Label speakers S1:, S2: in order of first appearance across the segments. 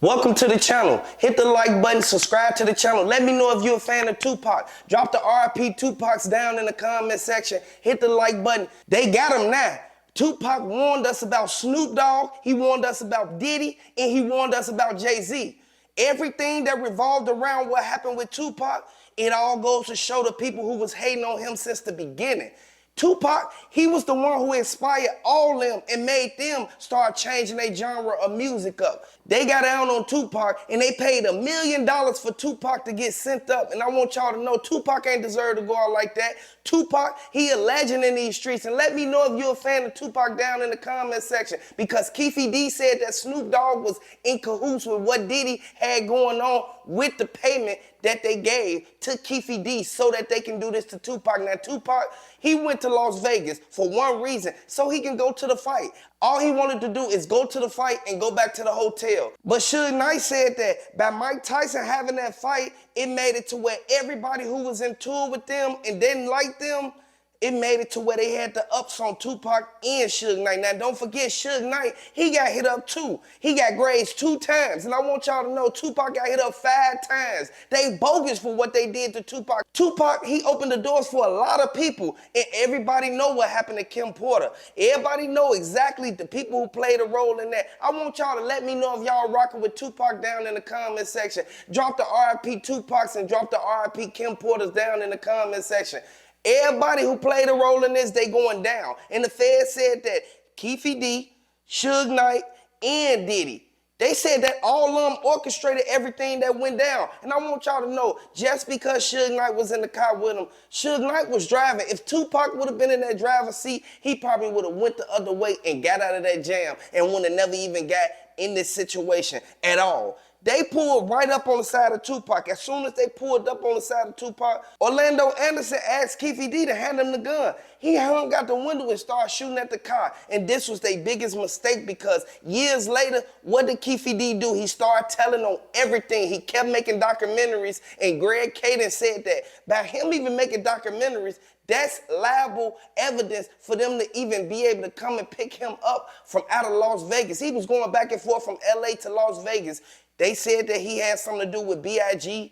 S1: Welcome to the channel. Hit the like button, subscribe to the channel. Let me know if you're a fan of Tupac. Drop the RIP Tupacs down in the comment section. Hit the like button. They got him now. Tupac warned us about Snoop Dogg, he warned us about Diddy, and he warned us about Jay-Z. Everything that revolved around what happened with Tupac, it all goes to show the people who was hating on him since the beginning. Tupac, he was the one who inspired all them and made them start changing their genre of music up. They got down on Tupac and they paid $1 million for Tupac to get sent up. And I want y'all to know Tupac ain't deserve to go out like that. Tupac, he a legend in these streets. And let me know if you're a fan of Tupac down in the comment section. Because Keffe D said that Snoop Dogg was in cahoots with what Diddy had going on with the payment that they gave to Keffe D so that they can do this to Tupac. Now Tupac, he went to Las Vegas for one reason, so he can go to the fight. All he wanted to do is go to the fight and go back to the hotel. But Suge Knight said that by Mike Tyson having that fight, it made it to where everybody who was in tour with them and didn't like them, it made it to where they had the ups on Tupac and Suge Knight. Now, don't forget, Suge Knight, he got hit up too. He got grazed 2 times. And I want y'all to know, Tupac got hit up 5 times. They bogus for what they did to Tupac. Tupac, he opened the doors for a lot of people. And everybody know what happened to Kim Porter. Everybody know exactly the people who played a role in that. I want y'all to let me know if y'all rocking with Tupac down in the comment section. Drop the RIP Tupacs and drop the RIP Kim Porters down in the comment section. Everybody who played a role in this, they going down. And the Fed said that Keffe D, Suge Knight, and Diddy, they said that all of them orchestrated everything that went down. And I want y'all to know, just because Suge Knight was in the car with him, Suge Knight was driving. If Tupac would have been in that driver's seat, he probably would have went the other way and got out of that jam and would have never even got in this situation at all. They pulled right up on the side of Tupac. As soon as they pulled up on the side of Tupac, Orlando Anderson asked Keffe D to hand him the gun. He hung out the window and started shooting at the car. And this was their biggest mistake because years later, what did Keffe D do? He started telling on everything. He kept making documentaries, and Greg Kading said that by him even making documentaries, that's liable evidence for them to even be able to come and pick him up from out of Las Vegas. He was going back and forth from LA to Las Vegas. They said that he had something to do with B.I.G.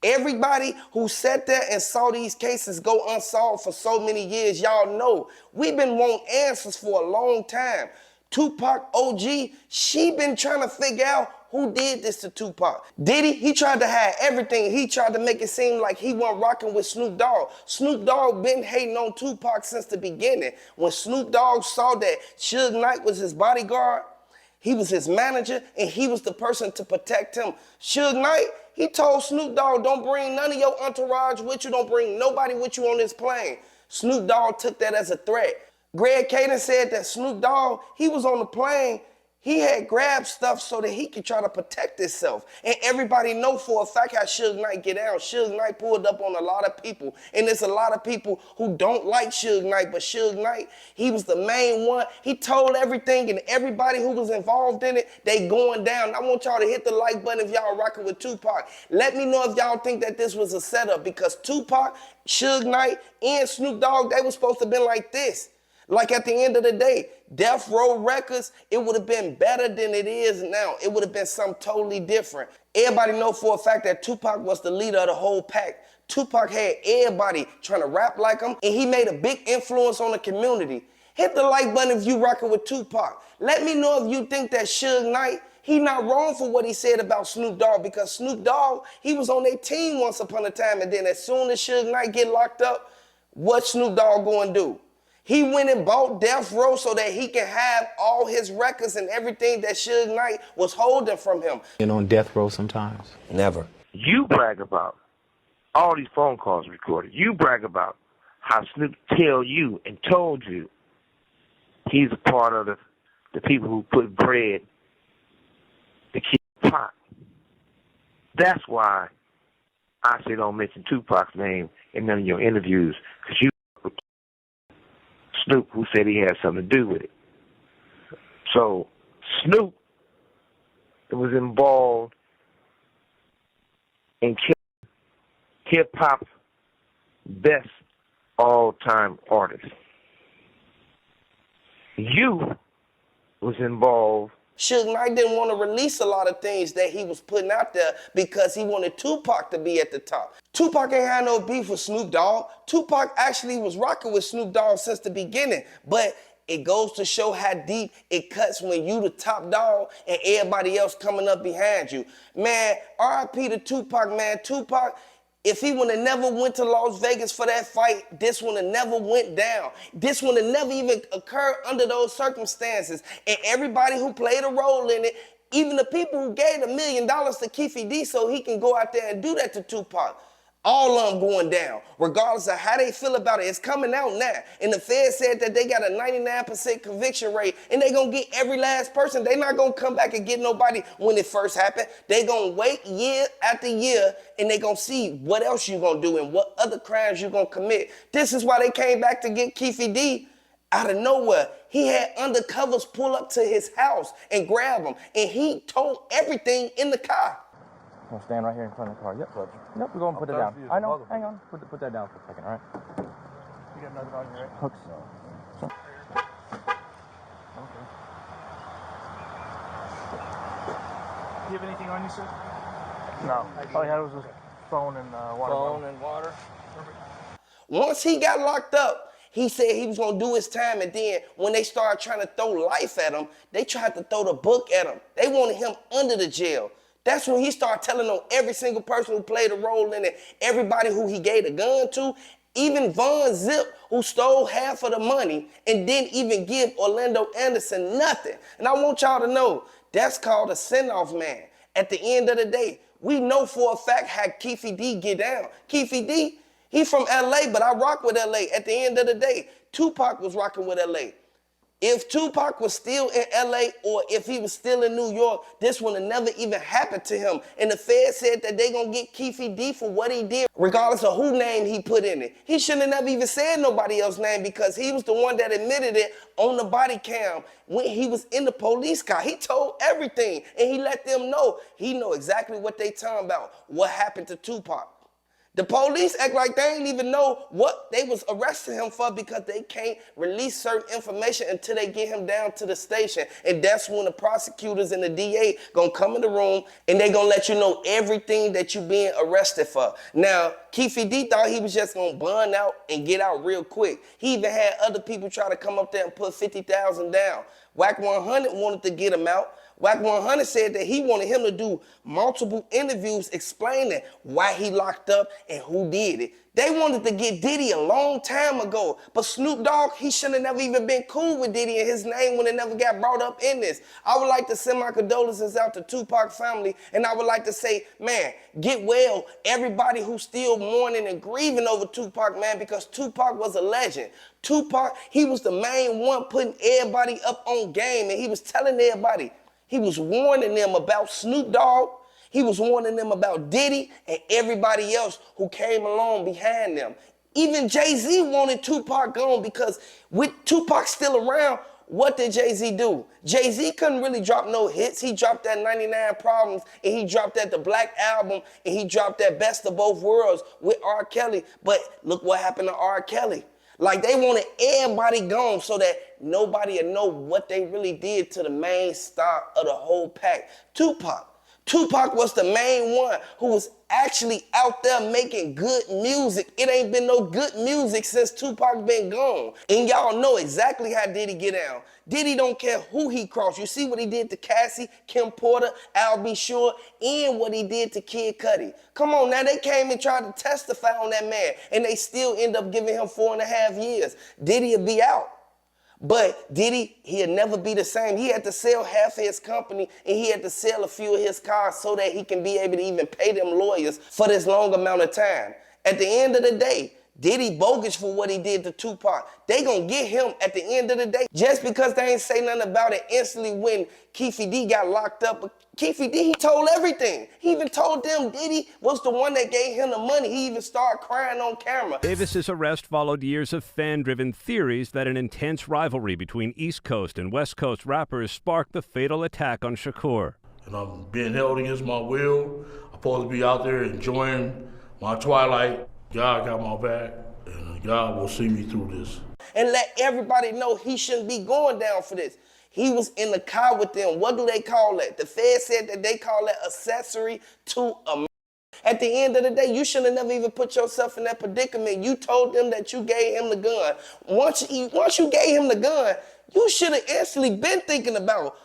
S1: Everybody who sat there and saw these cases go unsolved for so many years, y'all know, we've been wanting answers for a long time. Tupac OG, she been trying to figure out who did this to Tupac. Diddy, he tried to hide everything. He tried to make it seem like he wasn't rocking with Snoop Dogg. Snoop Dogg been hating on Tupac since the beginning. When Snoop Dogg saw that Suge Knight was his bodyguard, he was his manager, and he was the person to protect him. Suge Knight, he told Snoop Dogg, don't bring none of your entourage with you, don't bring nobody with you on this plane. Snoop Dogg took that as a threat. Greg Kading said that Snoop Dogg, he was on the plane, he had grabbed stuff so that he could try to protect himself. And everybody know for a fact how Suge Knight get out. Suge Knight pulled up on a lot of people. And there's a lot of people who don't like Suge Knight, but Suge Knight, he was the main one. He told everything, and everybody who was involved in it, they going down. I want y'all to hit the like button if y'all rocking with Tupac. Let me know if y'all think that this was a setup, because Tupac, Suge Knight, and Snoop Dogg, they were supposed to have been like this. Like at the end of the day, Death Row Records, it would have been better than it is now. It would have been something totally different. Everybody know for a fact that Tupac was the leader of the whole pack. Tupac had everybody trying to rap like him, and he made a big influence on the community. Hit the like button if you rocking with Tupac. Let me know if you think that Suge Knight, he not wrong for what he said about Snoop Dogg, because Snoop Dogg, he was on their team once upon a time, and then as soon as Suge Knight get locked up, what Snoop Dogg going to do? He went and bought Death Row so that he can have all his records and everything that Suge Knight was holding from him.
S2: And on death row sometimes.
S1: Never.
S3: You brag about all these phone calls recorded. You brag about how Snoop tell you and told you he's a part of the people who put bread to keep the pot. That's why I say don't mention Tupac's name in none of your interviews, because you Snoop, who said he had something to do with it. So Snoop was involved in killing hip-hop's best all-time artist. You was involved
S1: Suge Knight didn't want to release a lot of things that he was putting out there because he wanted Tupac to be at the top. Tupac ain't had no beef with Snoop Dogg. Tupac actually was rocking with Snoop Dogg since the beginning, but it goes to show how deep it cuts when you the top dog and everybody else coming up behind you. Man, R.I.P. to Tupac, man. Tupac, if he would have never went to Las Vegas for that fight, this would have never went down. This would have never even occurred under those circumstances. And everybody who played a role in it, even the people who gave $1 million to Keffe D so he can go out there and do that to Tupac, all of them going down, regardless of how they feel about it. It's coming out now. And the Fed said that they got a 99% conviction rate, and they gonna get every last person. They not gonna come back and get nobody when it first happened. They gonna wait year after year, and they gonna see what else you gonna do and what other crimes you gonna commit. This is why they came back to get Keffe D out of nowhere. He had undercovers pull up to his house and grab him, and he told everything in the car.
S4: We'll stand right here in front of the car. Yep. Yep, we're going to put it down. I know. Hang on. Put that down for a second, all right? You got nothing on you, right? Hooks. Okay.
S5: Do you have anything on you, sir?
S4: No. All I had was a phone and water. Phone and water.
S5: Perfect.
S1: Once he got locked up, he said he was gonna do his time, and then when they started trying to throw life at him, they tried to throw the book at him. They wanted him under the jail. That's when he started telling on every single person who played a role in it, everybody who he gave a gun to, even Von Zip, who stole half of the money and didn't even give Orlando Anderson nothing. And I want y'all to know, that's called a send-off, man. At the end of the day, we know for a fact how Keffe D get down. Keffe D, he from LA, but I rock with LA. At the end of the day, Tupac was rocking with LA. If Tupac was still in LA or if he was still in New York, this would have never even happened to him. And the Fed said that they gonna get Keffe D for what he did, regardless of who name he put in it. He shouldn't have never even said nobody else's name because he was the one that admitted it on the body cam when he was in the police car. He told everything and he let them know. He know exactly what they talking about, what happened to Tupac. The police act like they ain't even know what they was arresting him for because they can't release certain information until they get him down to the station. And that's when the prosecutors and the DA gonna come in the room and they gonna let you know everything that you being arrested for. Now, Keffe D thought he was just gonna bun out and get out real quick. He even had other people try to come up there and put 50,000 down. Whack 100 wanted to get him out. Whack 100 said that he wanted him to do multiple interviews explaining why he locked up and who did it. They wanted to get Diddy a long time ago, but Snoop Dogg, he should have never even been cool with Diddy and his name when it never got brought up in this. I would like to send my condolences out to Tupac family, and I would like to say, man, get well, everybody who's still mourning and grieving over Tupac, man, because Tupac was a legend. Tupac, he was the main one putting everybody up on game, and he was telling everybody, he was warning them about Snoop Dogg. He was warning them about Diddy and everybody else who came along behind them. Even Jay-Z wanted Tupac gone because with Tupac still around, what did Jay-Z do? Jay-Z couldn't really drop no hits. He dropped that 99 Problems, and he dropped that The Black Album, and he dropped that Best of Both Worlds with R. Kelly. But look what happened to R. Kelly. Like, they wanted everybody gone so that nobody would know what they really did to the main star of the whole pack, Tupac. Tupac was the main one who was actually out there making good music. It ain't been no good music since Tupac been gone. And y'all know exactly how Diddy get down. Diddy don't care who he crossed. You see what he did to Cassie, Kim Porter, Al B. Sure, and what he did to Kid Cudi. Come on now, they came and tried to testify on that man, and they still end up giving him 4.5 years. Diddy'll be out. But Diddy, he'll never be the same. He had to sell half of his company and he had to sell a few of his cars so that he can be able to even pay them lawyers for this long amount of time. At the end of the day, Diddy bogus for what he did to Tupac. They gonna get him at the end of the day. Just because they ain't say nothing about it instantly when Keffe D got locked up. But Keffe D, he told everything. He even told them Diddy was the one that gave him the money. He even started crying on camera.
S6: Davis's arrest followed years of fan-driven theories that an intense rivalry between East Coast and West Coast rappers sparked the fatal attack on Shakur.
S7: And I'm being held against my will. I'm supposed to be out there enjoying my twilight. God got my back, and God will see me through this.
S1: And let everybody know he shouldn't be going down for this. He was in the car with them. What do they call that? The Fed said that they call that accessory to a. At the end of the day, you should have never even put yourself in that predicament. You told them that you gave him the gun. Once you gave him the gun, you should have instantly been thinking about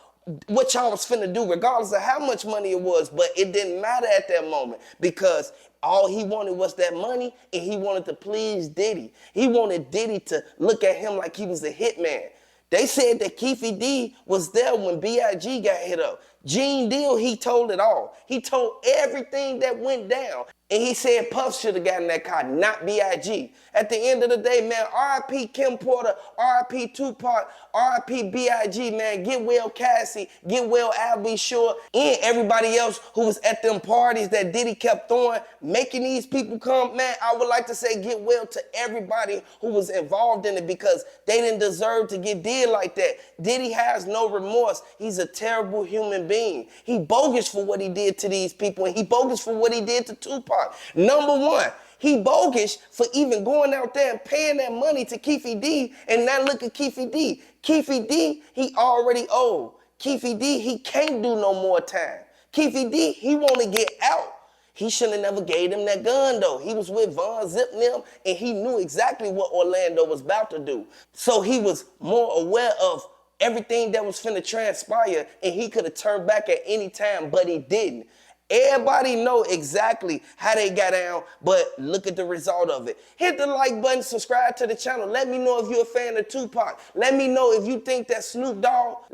S1: what y'all was finna do, regardless of how much money it was. But it didn't matter at that moment because all he wanted was that money, and he wanted to please Diddy. He wanted Diddy to look at him like he was a hitman. They said that Keffe D was there when B.I.G. got hit up. Gene Deal, he told it all. He told everything that went down. And he said Puff should have gotten that car, not B.I.G. At the end of the day, man, R.I.P. Kim Porter, R.I.P. Tupac, R.I.P. B.I.G., man. Get well Cassie, get well Al B. Sure, and everybody else who was at them parties that Diddy kept throwing, making these people come, man. I would like to say get well to everybody who was involved in it because they didn't deserve to get did like that. Diddy has no remorse. He's a terrible human being. He bogus for what he did to these people, and he bogus for what he did to Tupac. Number one, he bogus for even going out there and paying that money to Keffe D, and now look at Keffe D. Keffe D, he already old. Keffe D, he can't do no more time. Keffe D, he want to get out. He shouldn't have never gave him that gun though. He was with Von Zip and them, and he knew exactly what Orlando was about to do. So he was more aware of everything that was finna transpire, and he could have turned back at any time, but he didn't. Everybody know exactly how they got down, but look at the result of it. Hit the like button, subscribe to the channel. Let me know if you're a fan of Tupac. Let me know if you think that Snoop Dogg,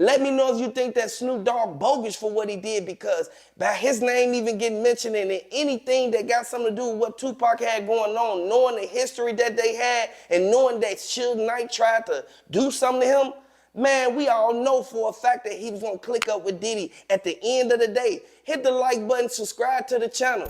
S1: bogus for what he did, because by his name even getting mentioned in anything that got something to do with what Tupac had going on, knowing the history that they had and knowing that Suge Knight tried to do something to him, man, we all know for a fact that he was gonna click up with Diddy at the end of the day. Hit the like button, subscribe to the channel.